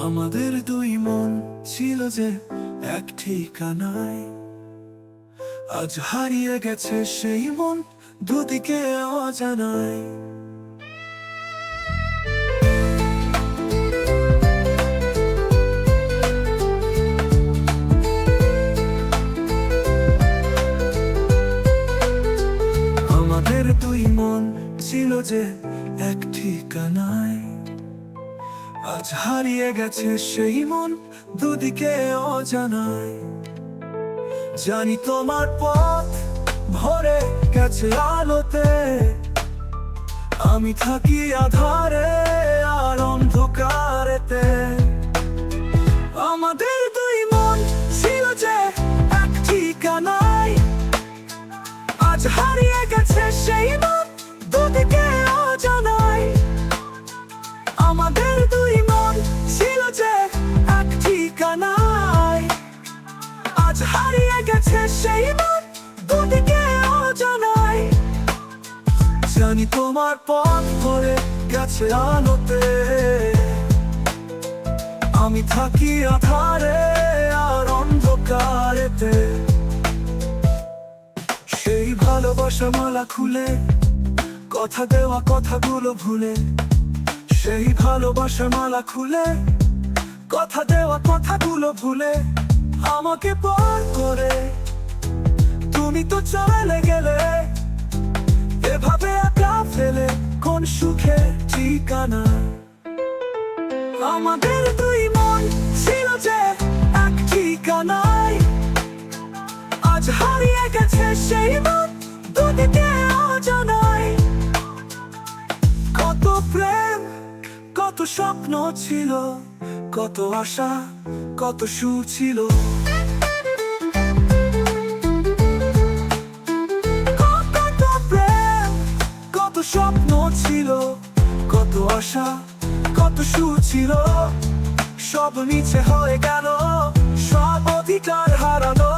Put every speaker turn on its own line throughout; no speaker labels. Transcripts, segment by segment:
আমাদের দুই মন ছিল যে এক ঠিকানায়, আজ হারিয়ে গেছে সেই মন দুদিকে অজানায়। আমাদের দুই মন ছিল যে এক ঠিকানায়, আজ হারিয়ে গেছে সেই মন দুদিকে অজানায়। জানি তোমার পথ ভরে গেছে আলোতে, আমি থাকি আধারে আর অন্ধকারেতে। আমাদের দুই মন ছিল যে এক ঠিকানায়, আজ হারিয়ে গেছে সেই মন দুদিকে অজানায়। আমাদের দুই মন ছিল যে এক ঠিকানায়, আজ হারিয়ে গেছে সেই মন দুদিকে অজানায়। জানি তোমার পথ ভরে গেছে আলোতে, আমি থাকি আধারে আর অন্ধকারেতে। সেই ভালোবাসা মালা খুলে, কথা দেওয়া কথাগুলো ভুলে। সেই ভালোবাসা মালা খুলে, কথা দেওয়া কথাগুলো ভুলে। আমাকে পার করে তুমি তো চলে গেলে, এভাবে একা ফেলে কোন সুখে ঠিকানা। আমাদের দুই মন ছিল যে এক ঠিকানায়, আজ হারিয়ে গেছে সেই মন দুদিকে অজানায়। কত প্রেম, কত স্বপ্ন ছিল, কত আশা, কত সুর ছিল। কত প্রেম, কত স্বপ্ন ছিল, কত আশা, কত সুর ছিল। সব মিছে হয়ে গেল, সব অধিকার হারালো।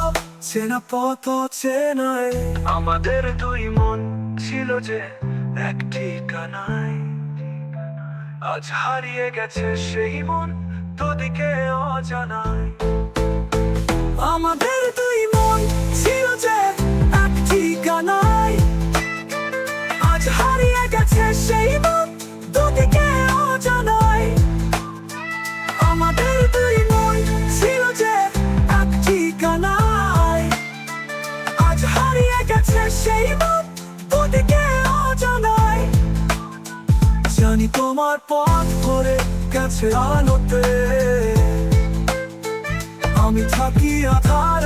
চেনা পথ চেনায়, আমাদের দুই মন ছিল যে এক ঠিকানায়, আজ হারিয়ে গেছে সেই মন দুদিকে অজানায়। আমাদের দুই মন ছিল যে এক ঠিকানায়, আজ হারিয়ে গেছে সেই মন দুদিকে অজানায়। আমাদের দুই মন ছিল যে এক ঠিকানায়, আজ হারিয়ে গেছে সেই মন দুদিকে অজানায়। জানি তোমার পথ ভরে গেছে আলোতে, আমি থাকি আধারে।